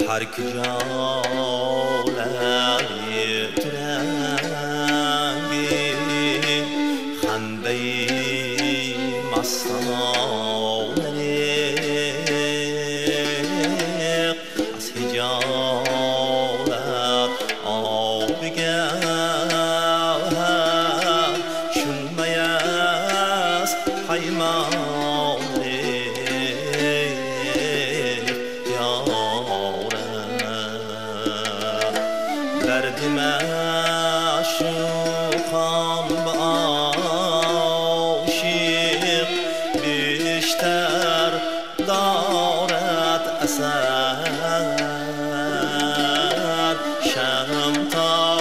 هر کجا لعلی ترنگی خنده مستانه از حجالت آب گهر شنمه از پیمانه درد معشوقان با عاشق بیشتر دارد اثر شم تا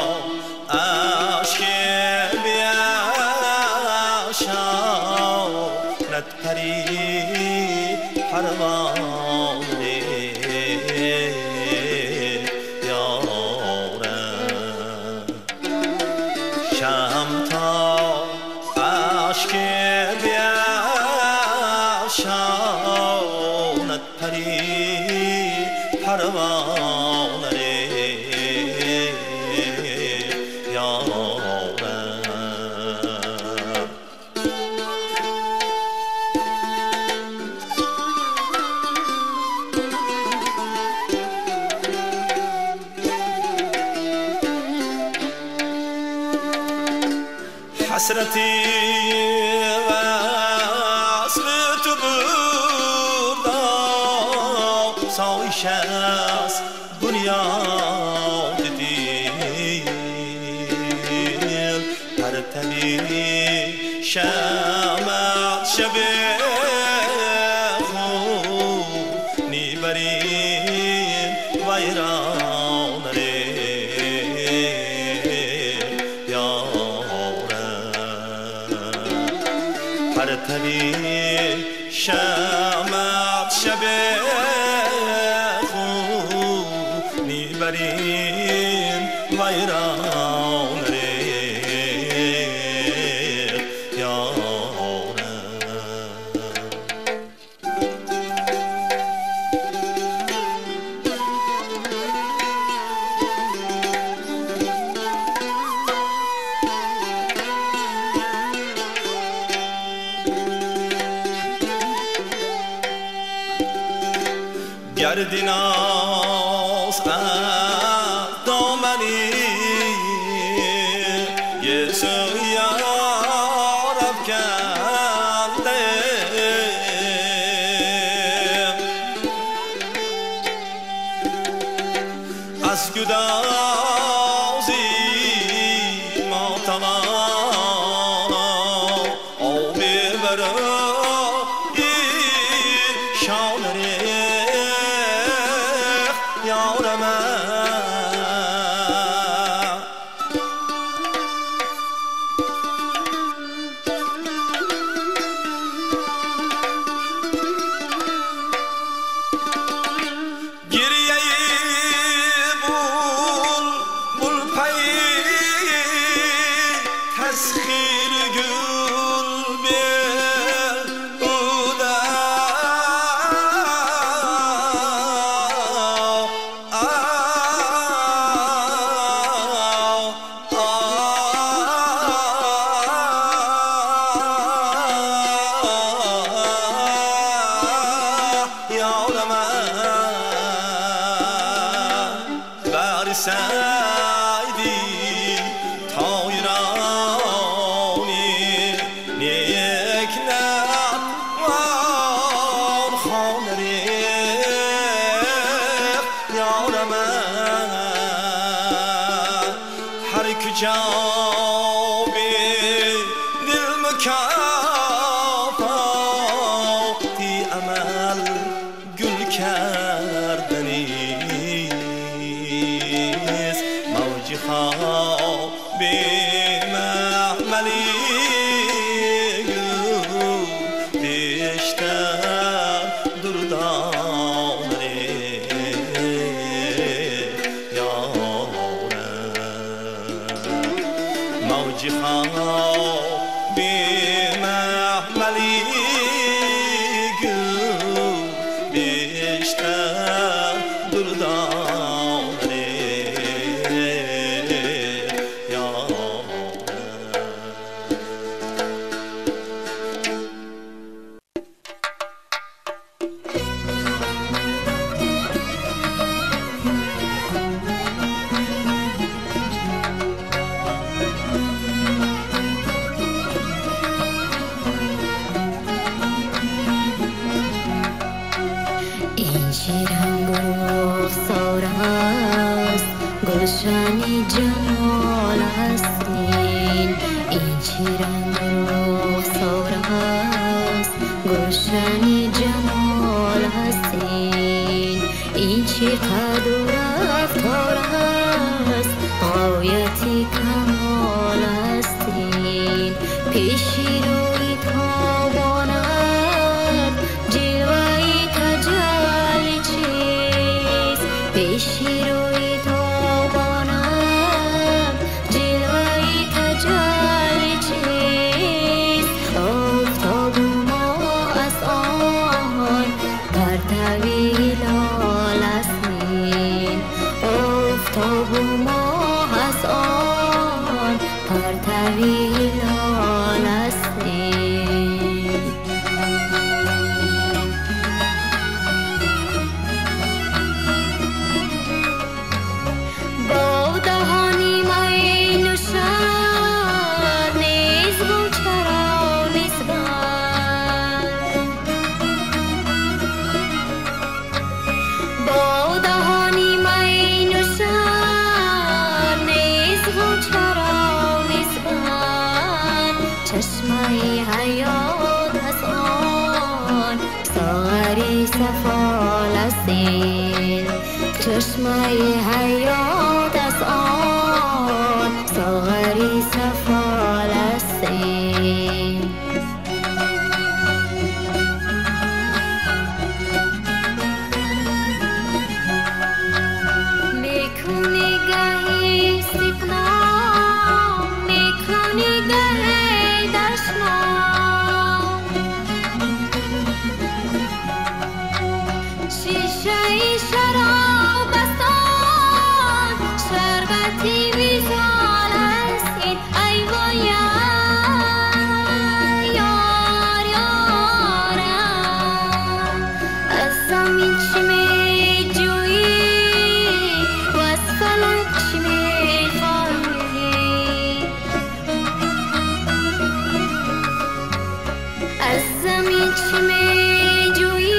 عشق بیاشاند پری پروانه شم تا عشق بیاشاند پری پروانه حسرتی وصل تو بودا سایش از بنیاد دل پرتنی شمع شب خونی برین ویران پرتنی شمع شب خونی برین ویران گردی ناز از دامنی یه سویار افکنده از گدازی ماتوانا آب برای شانه تسخیر گل بوده یارم بر سعیدی هر کجا به دل مکافاتی عمل گل کردنیست موج خواب محملی بیشتر دردانه موج خواب محملی بیشتر دردانه این چه رنگ و رخسار است گلشن جمال هستین این چه رنگ و رخسار است گلشن جمال هستین این چه قد و رفتار است غایت کمال هستین پیشی روی تاباند جلوه‌ی تجلی چیست پیشی روی تاباند جلوه‌ی تجلی چیست آفتاب ما از آن پرتوی هلال هستین آفتاب ما از آن پرتوی هلال هستین با دهانی می نوشد نیز با چرا نسبت با دهانی می نوشد نیز با چرا نسبت چشمه حیات از آن ساغری سفال هستین چشمه حیات از آن ساغری سفال هستین میکنی گهی استقلام میکنی گهی دشنام شیشه شراب بستان شربتی ویزان هستین ای وای یار یارم از زمین چی می جویی و از فلک چی می خواهی از زمین چی می جویی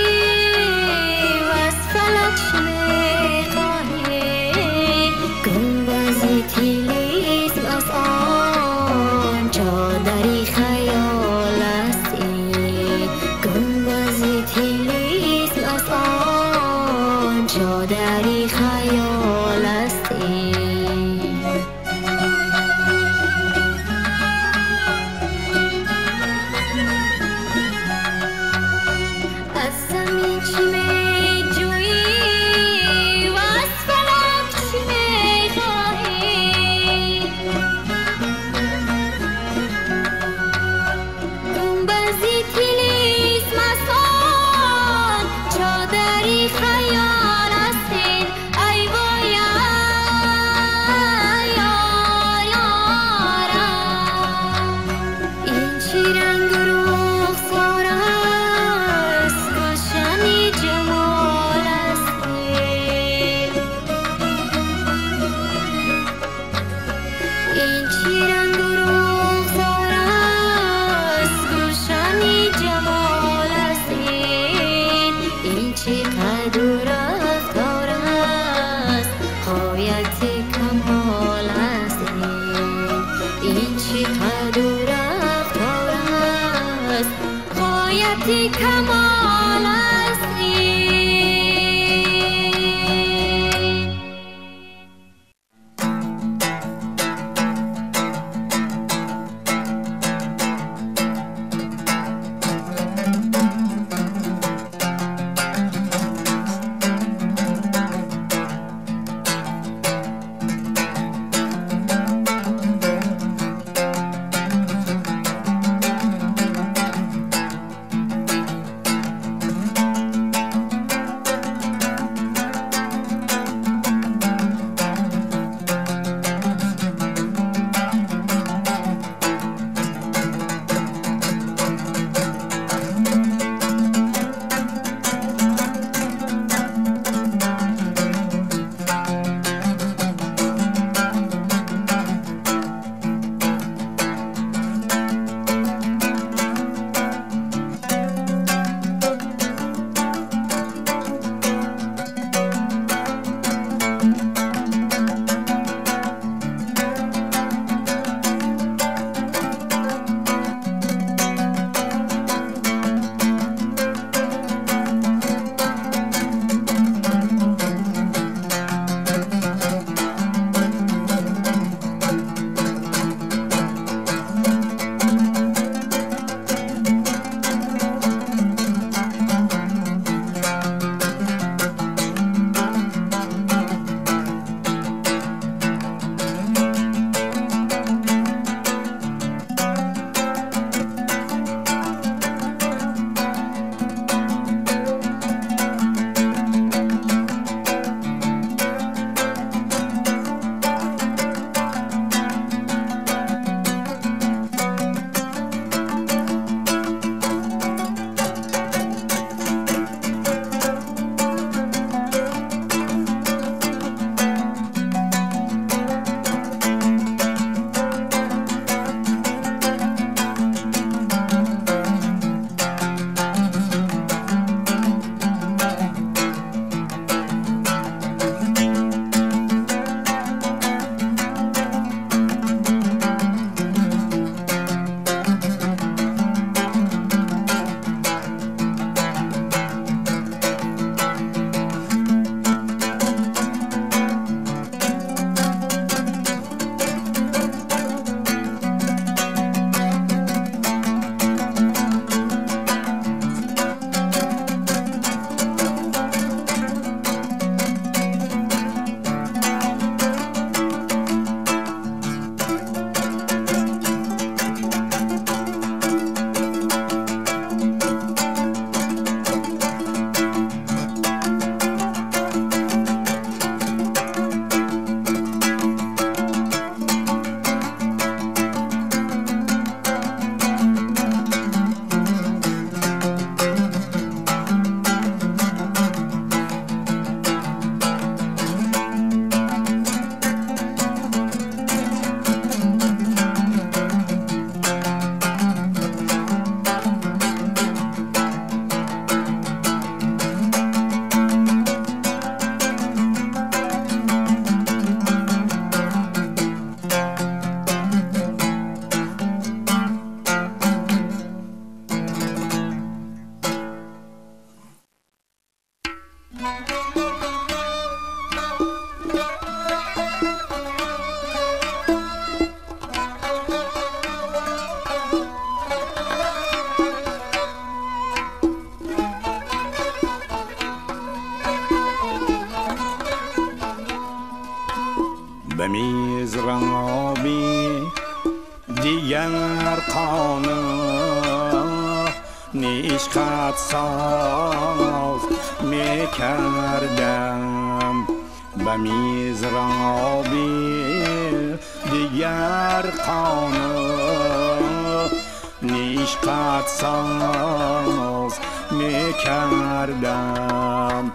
و از فلک چی می خواهی گنبزی تیلیسم از آن چادری خیال هستی گنبزی تیلیسم از آن چادری خیال هستی از زمین چی می جویی و از فلک چی می خواهی گنبزی تیلیسم از آن چادری خیال هستین ای وای یار یارم این چی رنگ و رخسار است گلشن جمال هستین این چی رنگ و رخسار است گلشن جمال هستین این چی قد و رفتار است غایت کمال هستین این چی قد و رفتار است غایت کمال هستین به میز رابی دیگر قانه نیش خط ساز می کردم به میز رابی دیگر قانه نیش خط ساز می کردم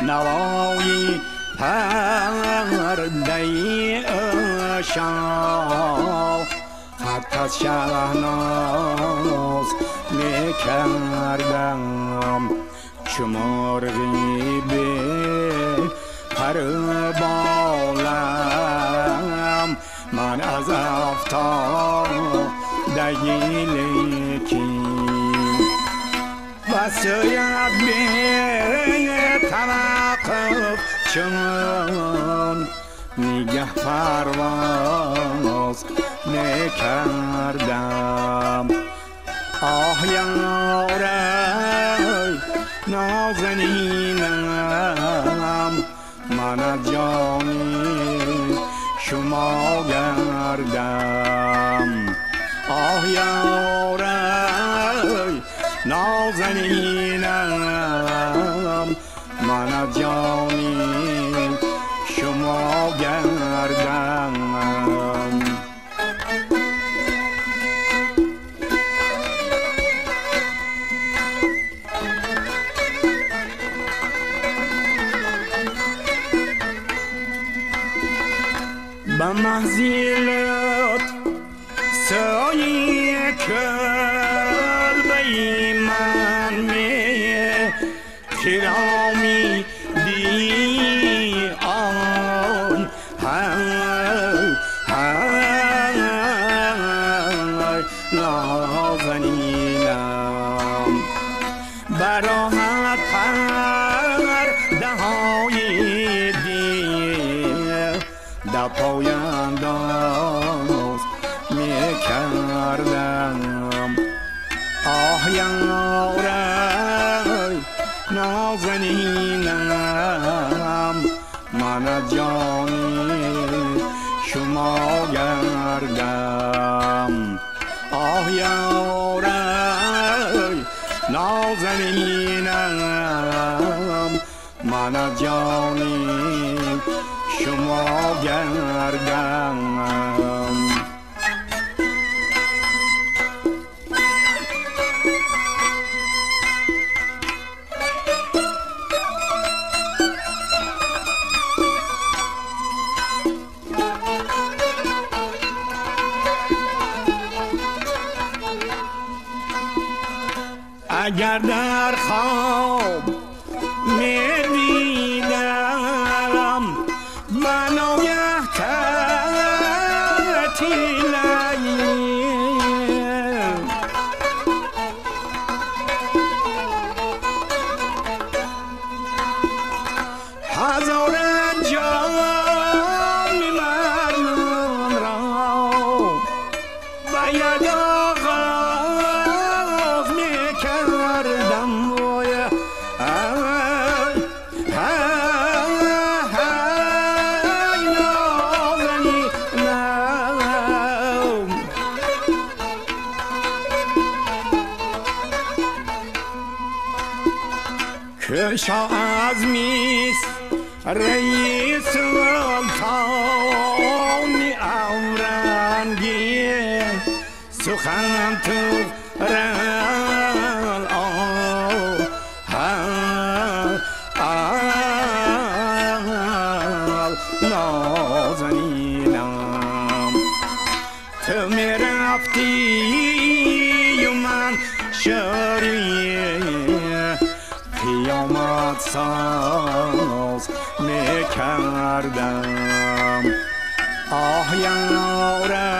نوایی پرده عشق خط از شهناز می کردم چو مرغی به پر بالم من از افتادگی لیکن وسیعت به توقف چون نگه پرواز نکردم آه یاره نازنینم من از جانی شما گردم آه یاره نازنینم من از جانی شما گردم به محضیلت سایه کلبه من می کرامی دی آن نازنینم براحت پرده های دیر در پاینداز می کردم آه یاره نازنینم من از جانی شما گردم آه یاره نازنینم من از جانی شما گردم اگر در خواب می‌دیدم منویه تعطیلی هزاران جام مردم را باید آغاز می‌کردم کشا از میس رئیس سلطانی اورنگی سخن تو رل نازنینم تو میرفتی و من شریف قیامت ساز میکردم آه یاره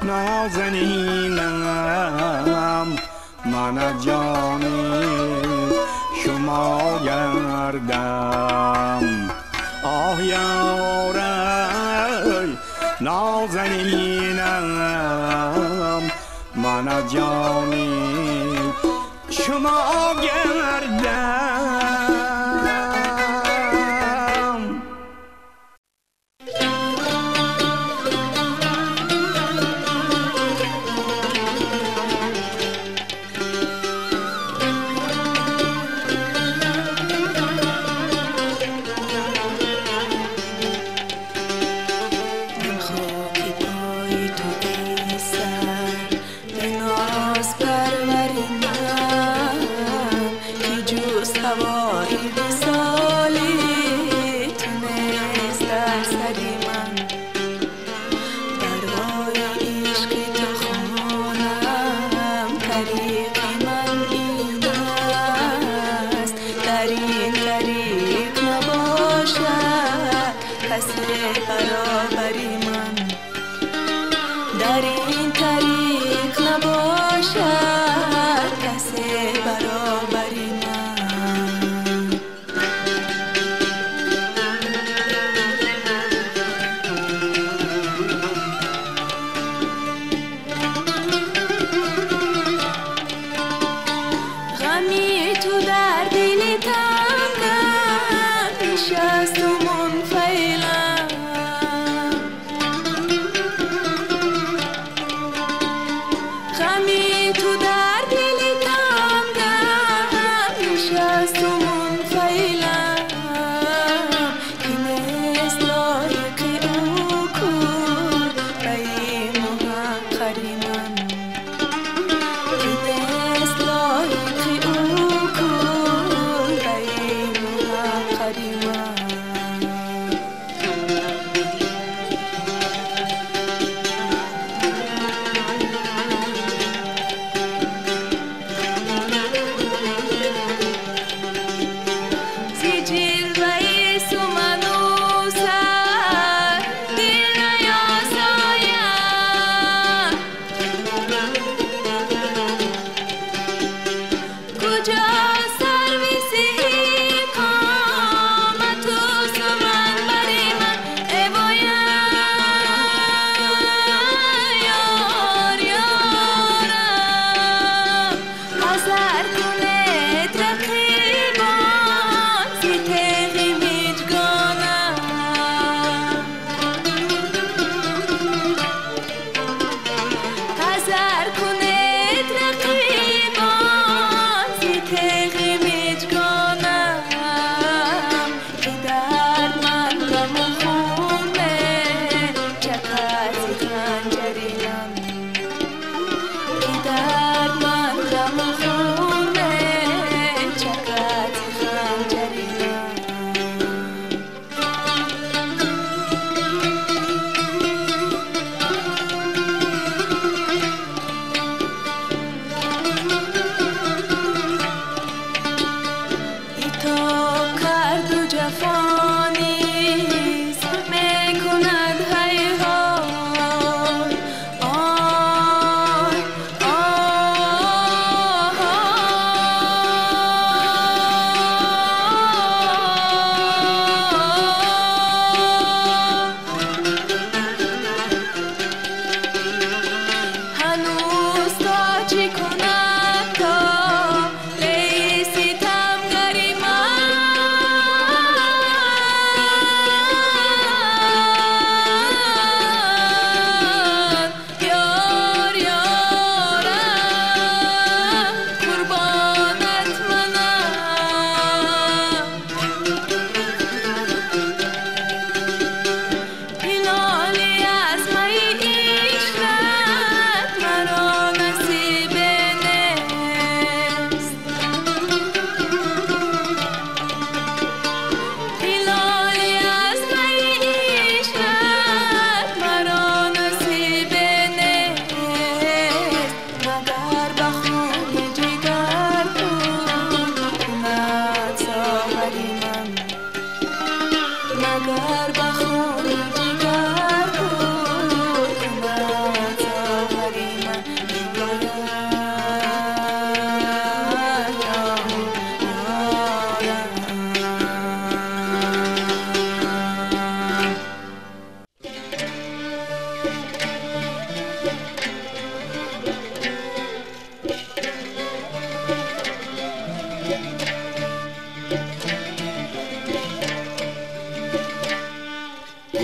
نازنینم من از جانی شما شما گردم آه یارم نازنینم من از جانی شما گردم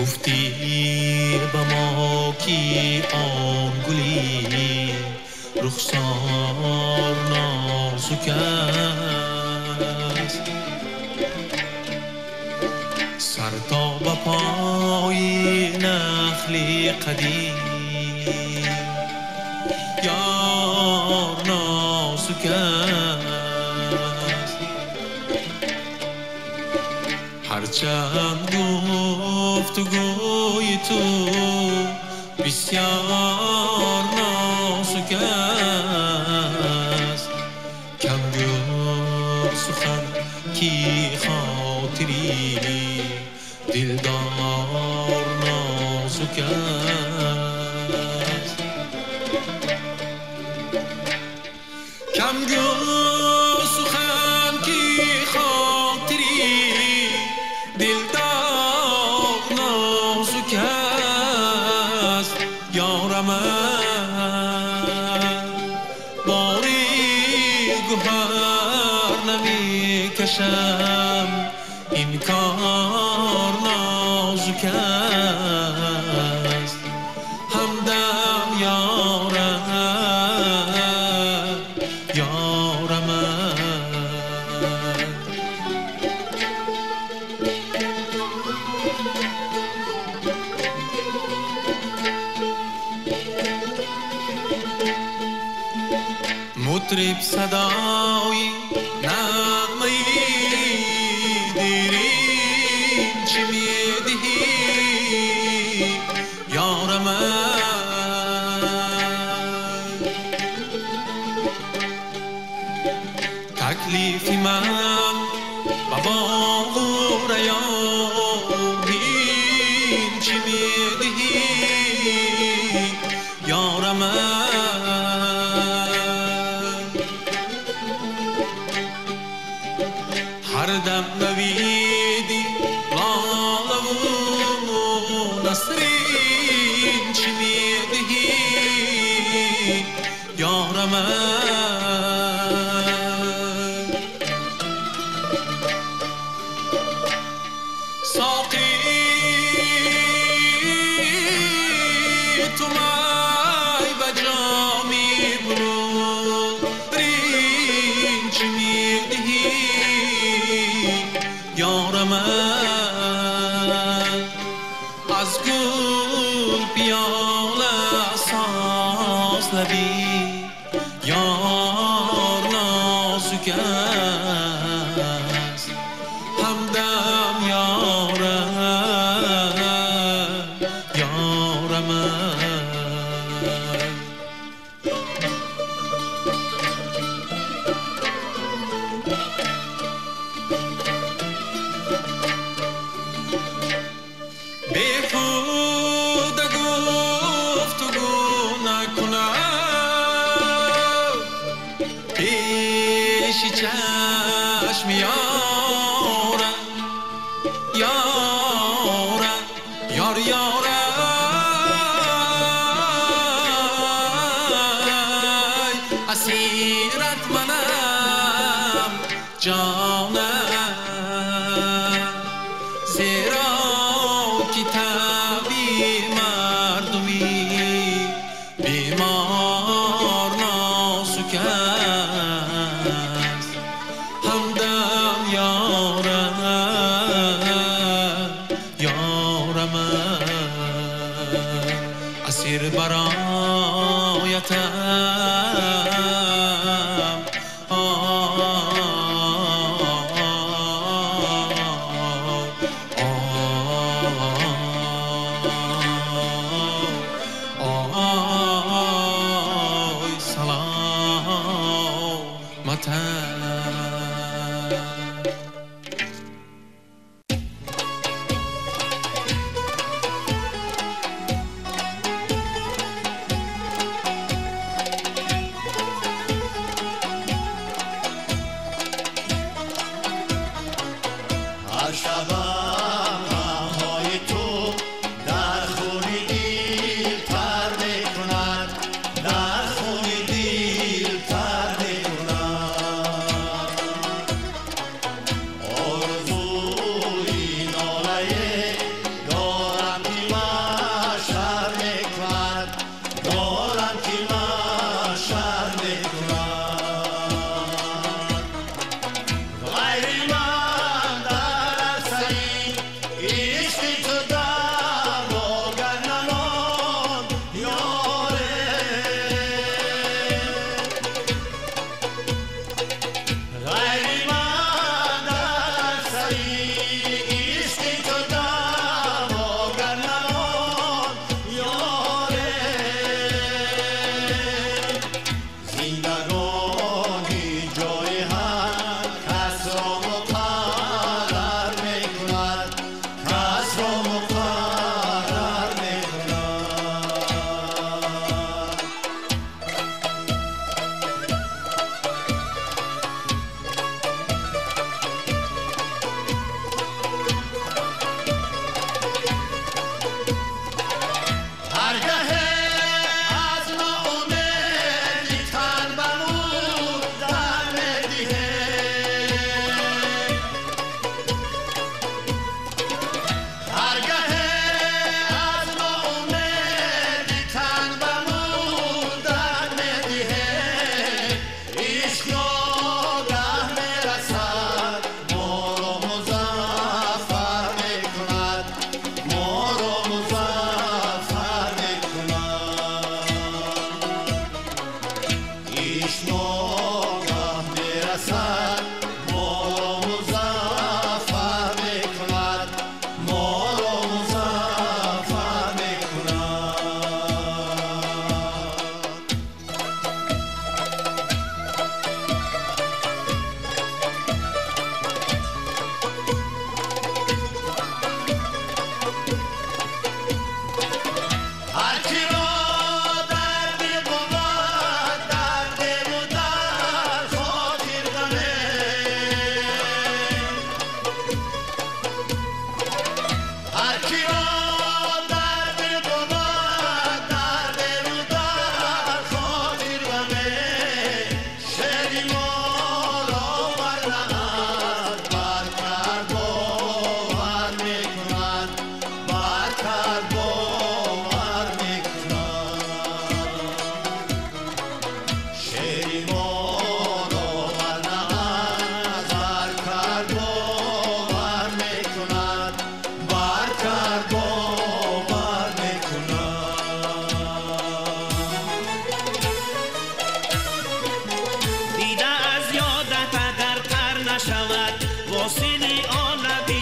گفتی به ما کی آن گلی رخسار نازک است، سر تا به پای نخل قدیم یار نازک است. هرچند گفتگوی تو بسیار نازک است، کم گو سخن کی خاطری دلدار نازک است. کم گو سخن کی خاطری دلدار نازک است. یارم باری گوهر نمی کشم، این کار نازک است. همدم یارم یارم مطرب صدای نغمه دیرین چی میدهی یارم، تکلیف من بابا ریاهین چی میدهی یارم. هر دم نویدی لاله و نسرین چی میدهی یارم. ساقی تو مای بجامی برین چی میدهی یارم. از گل پیاله ساز لبی یار نازک است. همدم یارم یارم. بیهوده گفتگو نکنم پیش چشم یارم یارم یار یارم. اسیرت منم جانم، زیرا کتابی مردمی بیمار نازک است. همدم یارم یارم. اسیر برایتم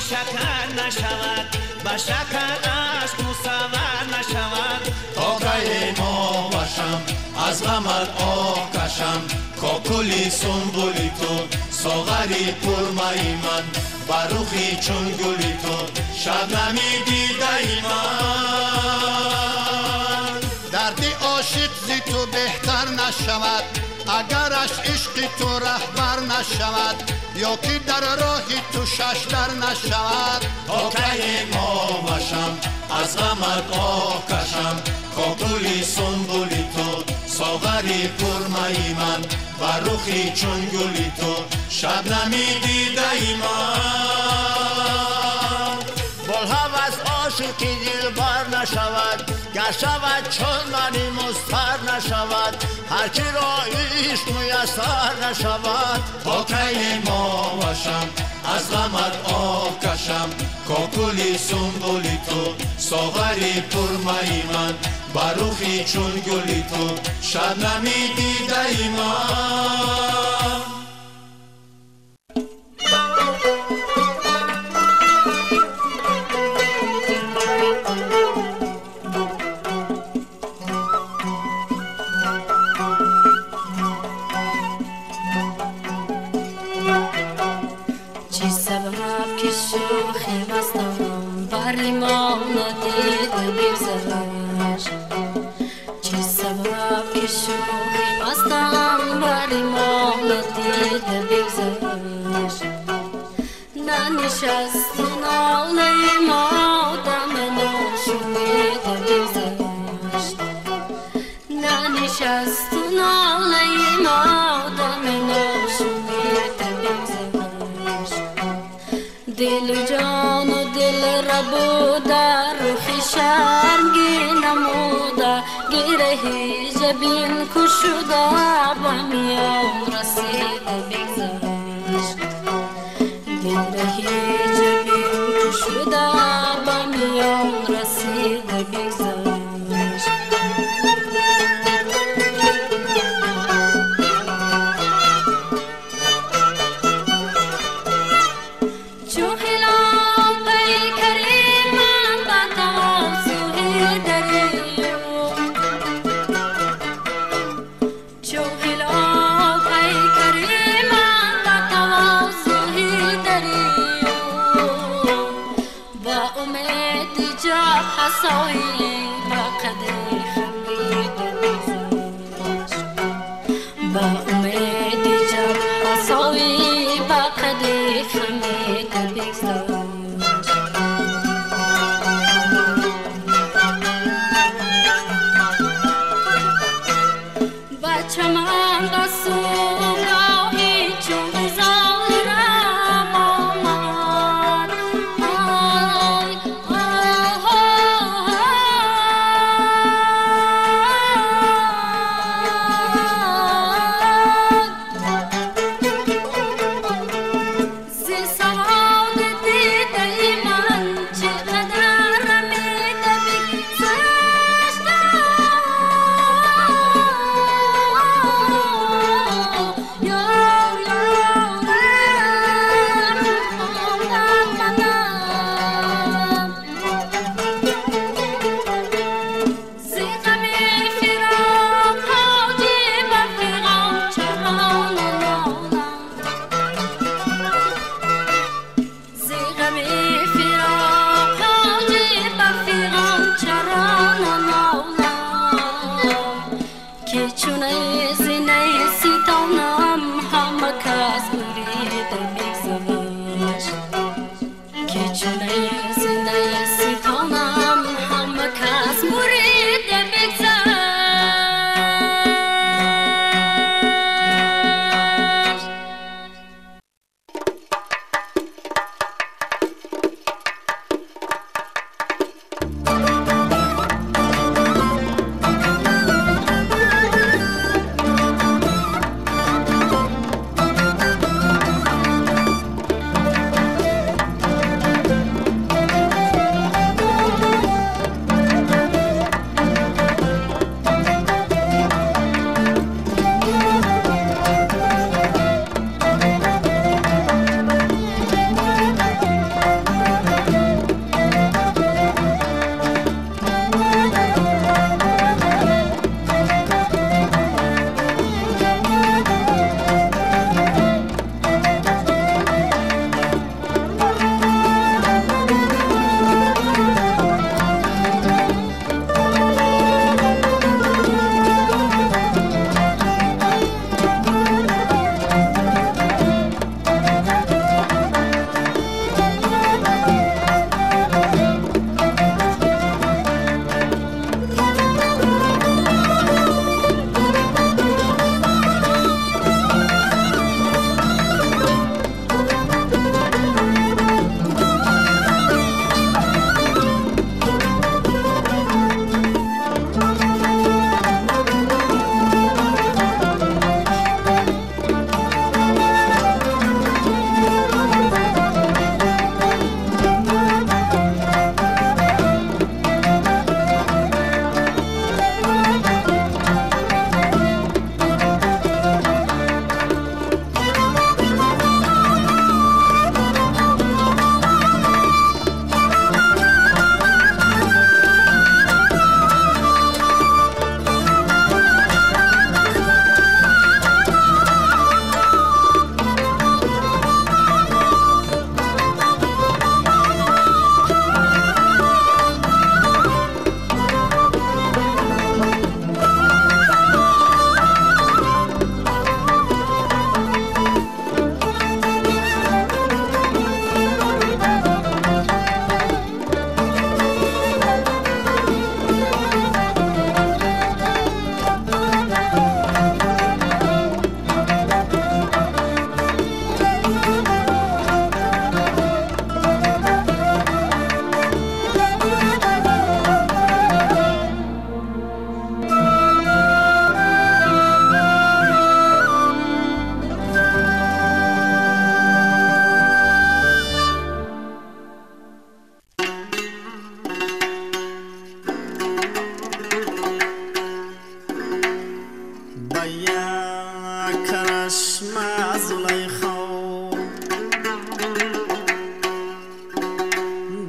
شکر نشود به شکرش مصور نشود تا که ما باشم از غمت آکشم کاکلی سنبولی تو ساغری پرمایی من بروخی چون گلی تو شبنمی دیده ای من دردی عاشق زی تو بهتر نشود اگرش عشق تو رهبر نشود یا که در راهی تو ششدر نشود تا که ما باشم از غمت آکشم کاکلی سنبولی تو ساغری پرمایی من بروخی چون گلی تو شبنمی دیده ای من بلهوس عاشقی دلبر نشود گر شود چون منی مضطر نشود هر کی را عشق میسر نشود تا که ما باشم از غمت آکشم کاکلی سنبولی تو ساغری پرمایی من بروخی چون گلی تو شبنمی دیده ای من دل جان و دل ربوده روحی شرمگی نموده گرهی جبین کشوده با میان رسیده بگذشت گرهی جبین کشوده با میان رسیده بگذشت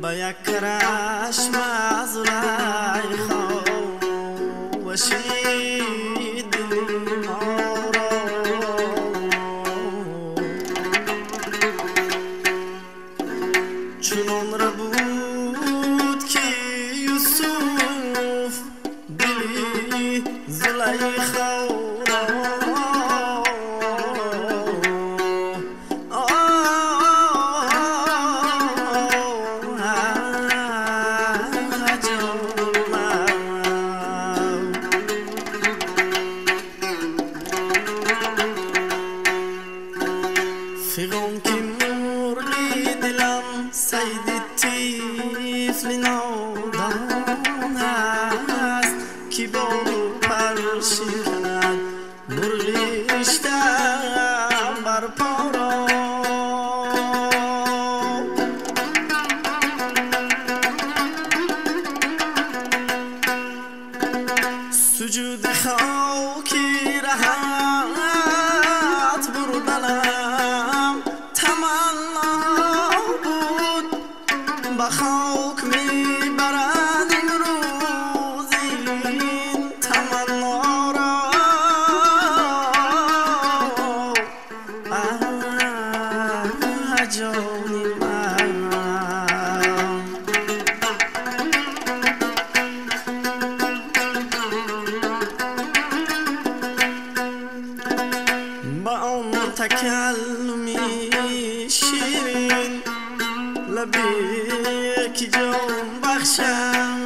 به یک کرشم از زلیخا وشید ما را چنان را بود که یوسف دلی زلیخا فغان که مرغی دلم صید طفل نادان است که بال پر شکند مرغیش در بر پا را سجود خاکی رهت بردنم تمنا بود به خاک میبرد امروز این تمنا را جانی من با آن تکلمی شیرین لبی که جان بخشد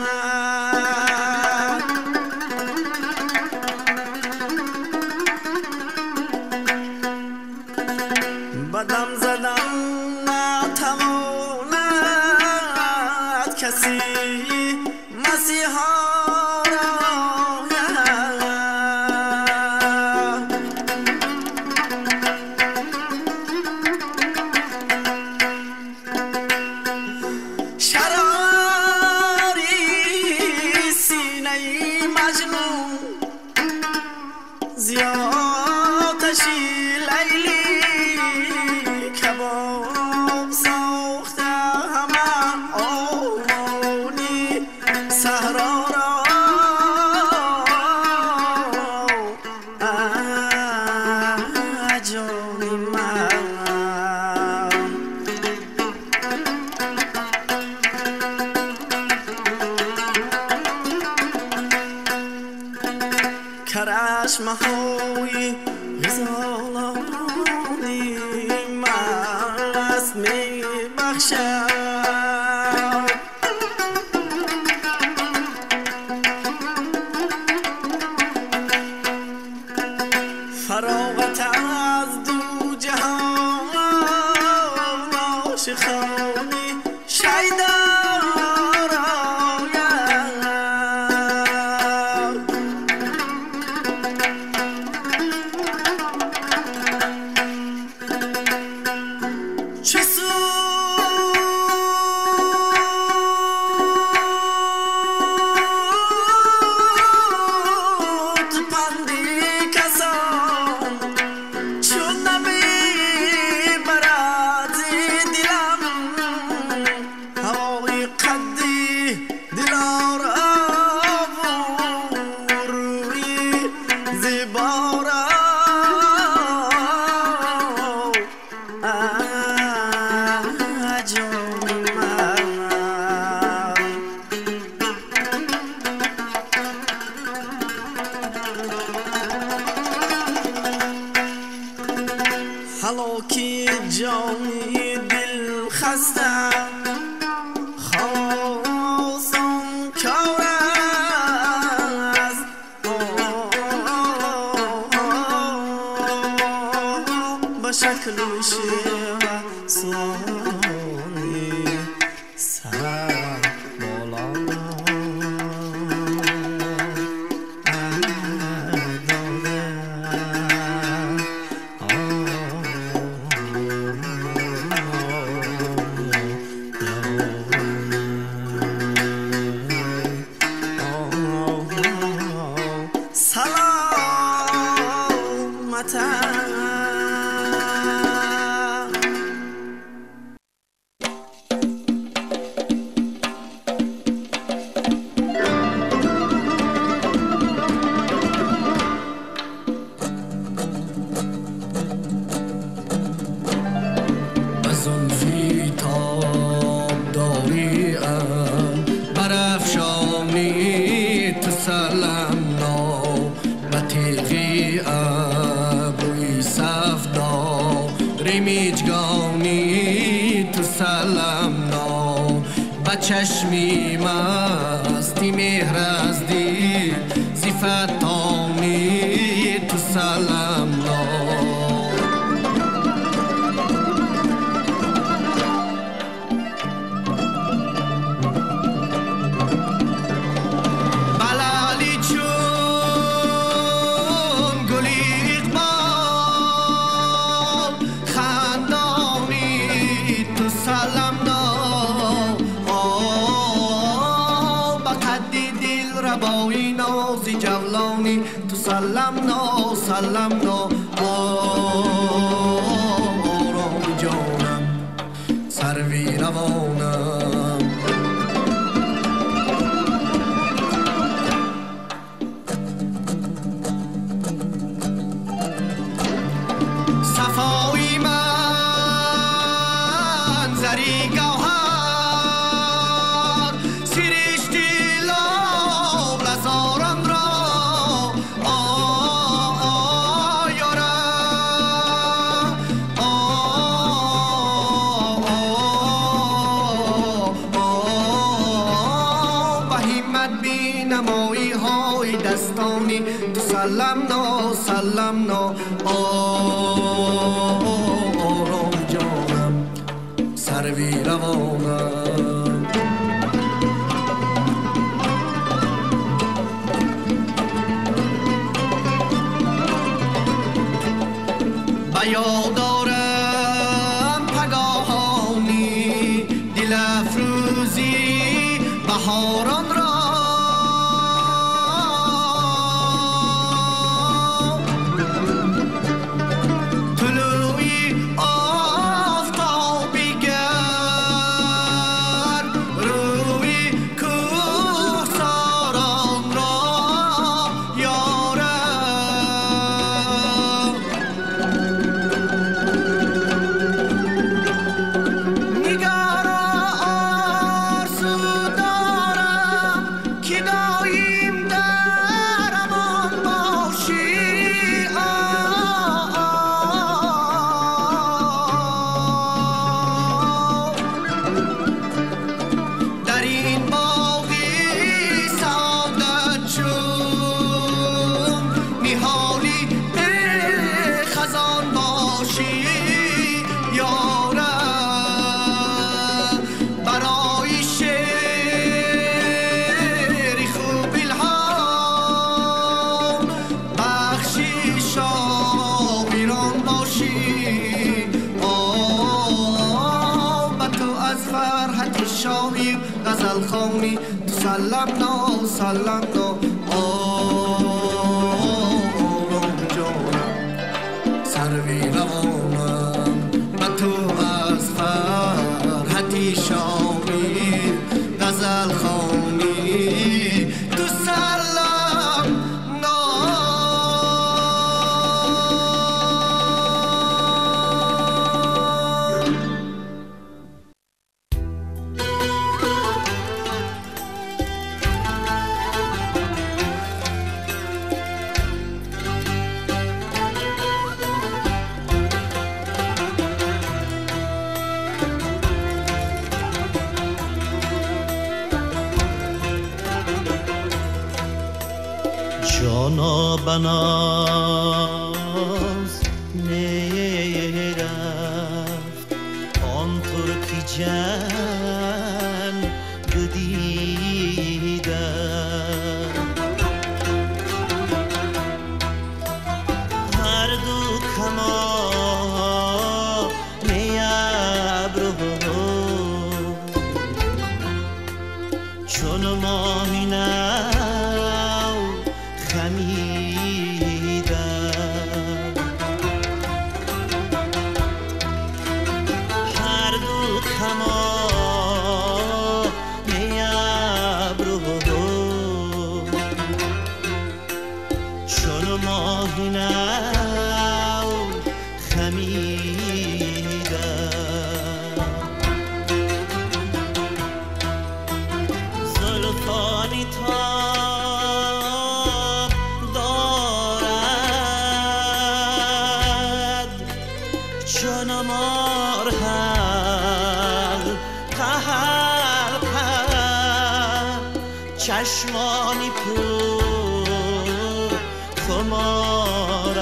بدم زدن نتواند کسی مسیحا را زیادشی لیلی کباب ساخته همه آمانی صحرا را جانی من کرشمه‌های غزالانی مست می‌بخشد فراغت از دو جهان عاشقانی شیدا داریم برافشانی تسلم نا و تیغی ابروی صفدا ریمیجگانی تسلم نا و چشمی مستی مهر از دی زیفتانی تسلم نا سلام نو سلام نو آرام جانم سروی روانم صفایی منظری گوهر سرشتی لاب لزارم را سلام نو سلام نو آرام جانم سروی روانم بیادارم پگاهانی دل افروزی بهاران را سلام نو سلام نو آرام جانم سروی روانم و تو از فرحتی شامی غزل خوانی تو سلام نو جانا بناز نرفت آنطور که جن بدیدم هر دو کمان ابرو چون ماهی چشمانی پر خمار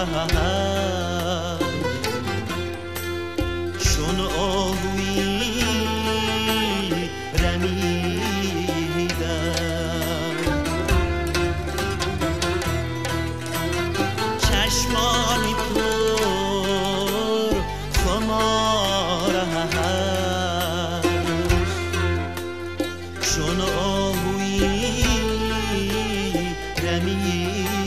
چون آهویی رمیدم چشمانی پر خمار چون آهویی رمیدم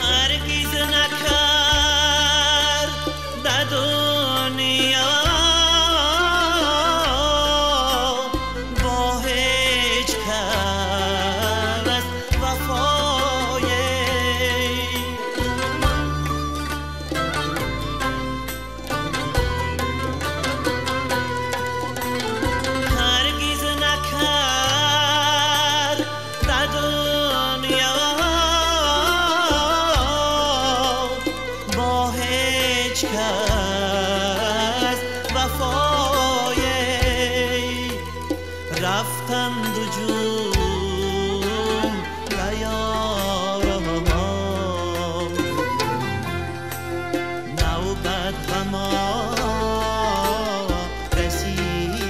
هرگز نکرد در دنیا با هیچ کس وفای هرگز نکرد در دنیا با هیچ کس وفای رفتند و جون نیارم نوبت غما رسیدن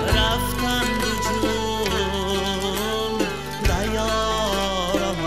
رفتند و جون نیارم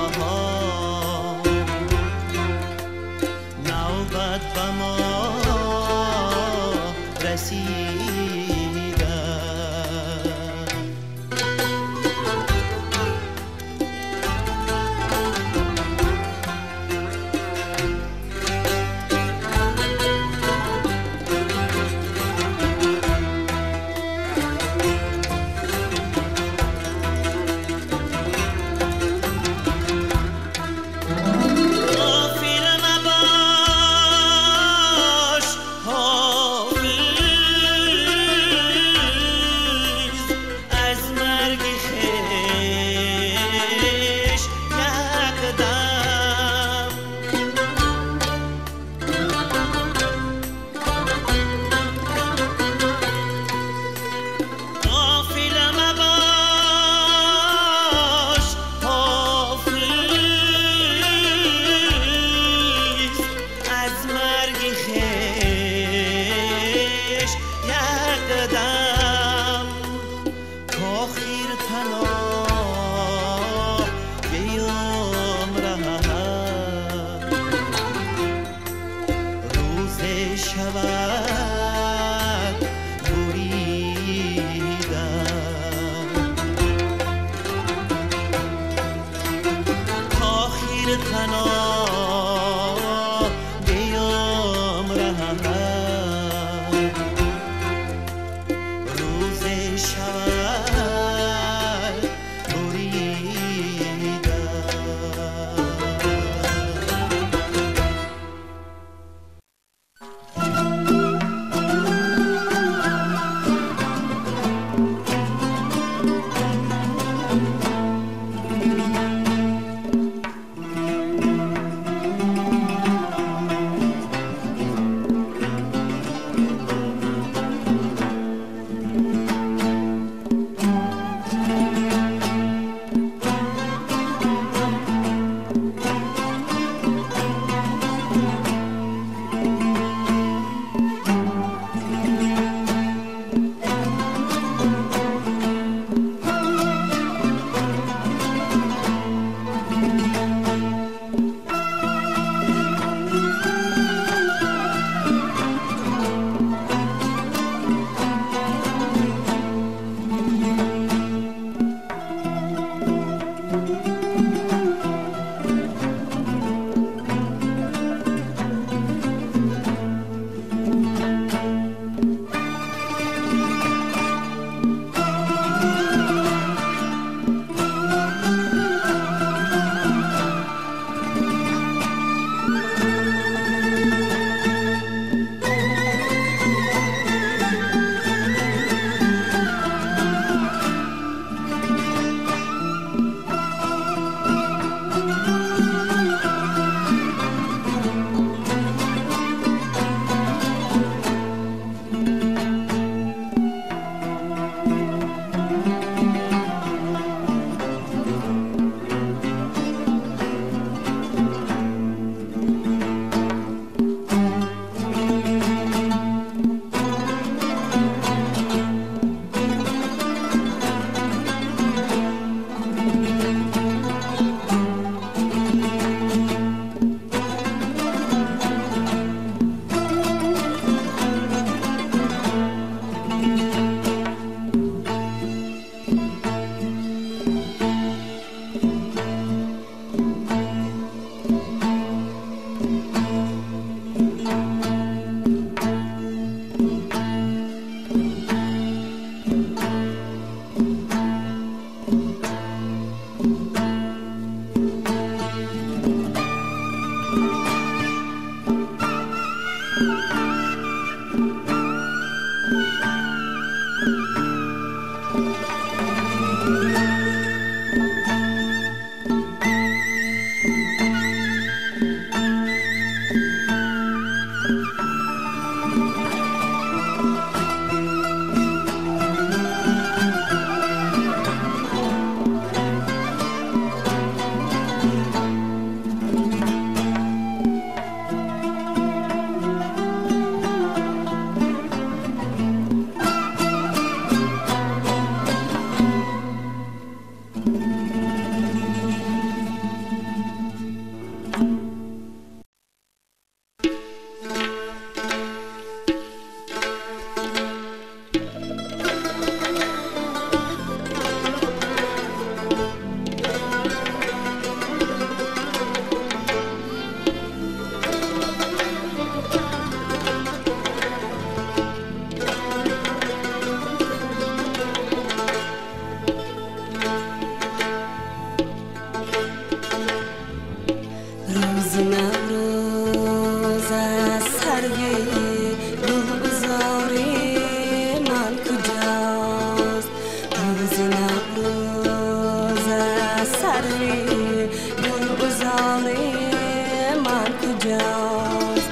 کجاست؟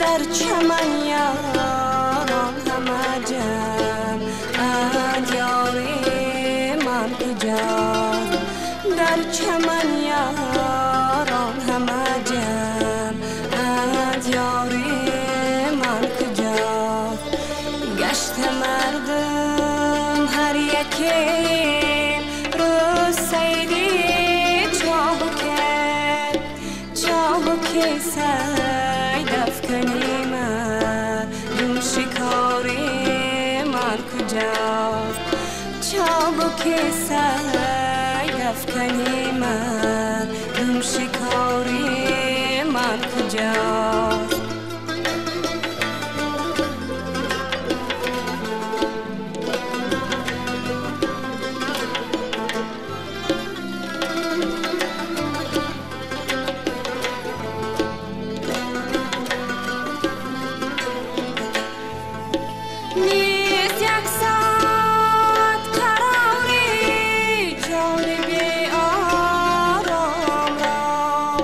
در چمن یاران همه جمع اند یار من کجاست؟ در چمن یاران همه جمع اند یار من کجاست؟ گشت مردم هر یکی روز سیدی چابکی سید افکنی مردم شکاری من کجاست؟ چابکی سید افکنی مردم شکاری من کجاست؟ نیست یک ساعت قراری جان بی آرام را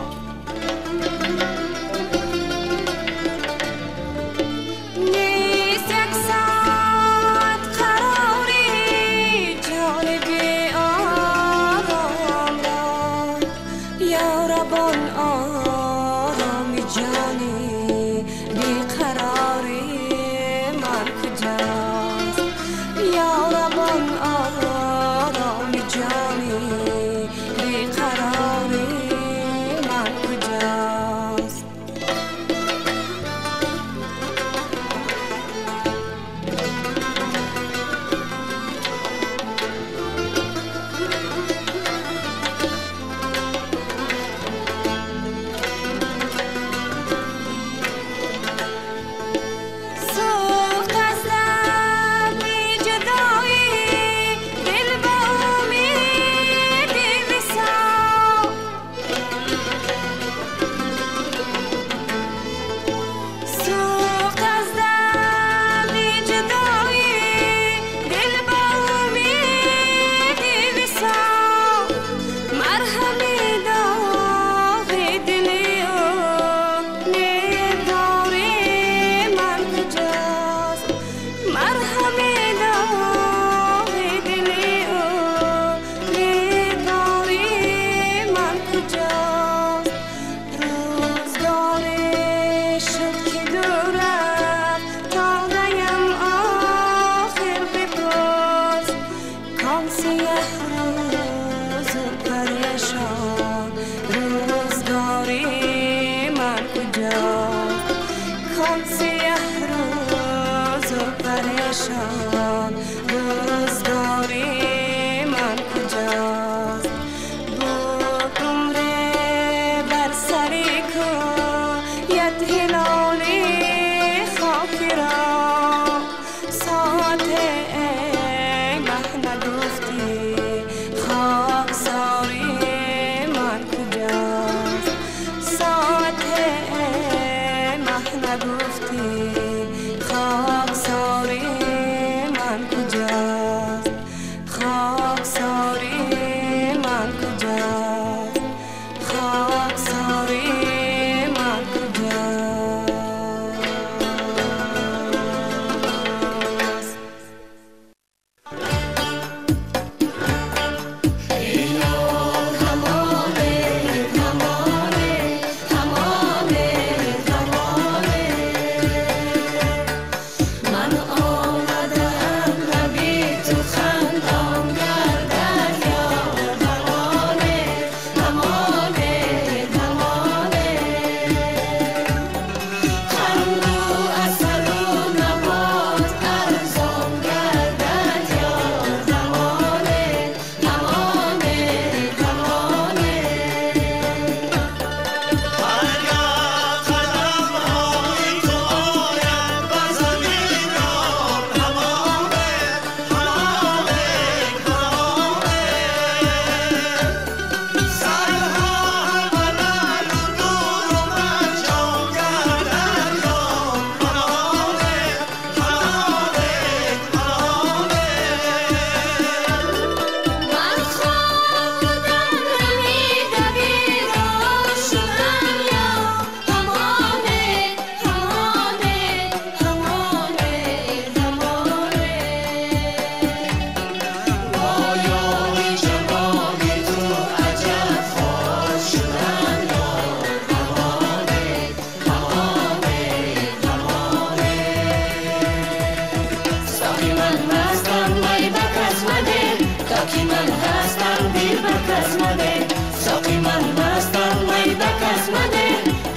بکس مده ساقی من مستم می بکس مده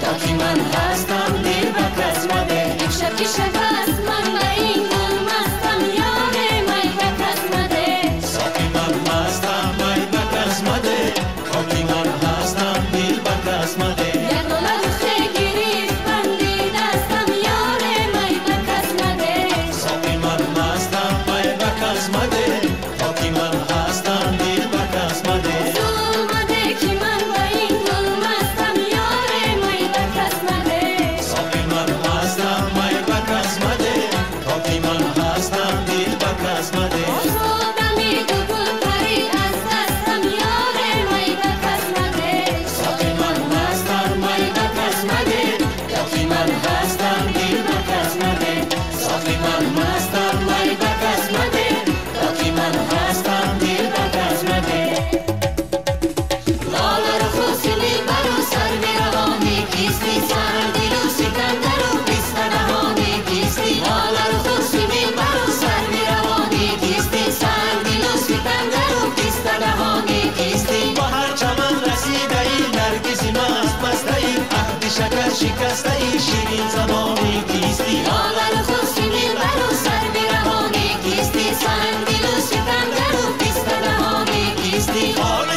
تا که من هستم دل بکس مده یک شب که شب است من به این گل مستم یاره می بکس مده ساقی من مستم می بکس مده تا که من هستم دل بکس مده یک دلار خیلی بندی دستم یاره می بکس مده ساقی من مستم می بکس مده تا که من هستم دل بکس مده اومده که من به این گل مستم یاره می بکس مده ساقی من مستم می بکس مده تا که من هستم دل بکس مده آزادمی دو گل پری از دستم یاره می بکس مده ساقی من مستم می بکس مده تا که من هستم دل بکس مده ساقی من مستم می بکس مده تا که من هستم دل بکس مده لاله رو خوشی برو سر روانی کیستی سر دل و سکندر و بیست دهانی کیستی لاله رو خوشی برو سر روانی کیستی سر دل و سکندر و بیست دهانی کیستی با هر چمن رسیده ای نرگس مست بسته ای عهد شکر شکسته ای شیرین زبانی کیستی لاله رو خوشی برو سر روانی کیستی سر دل و سکندر و بیست دهانی کیستی حال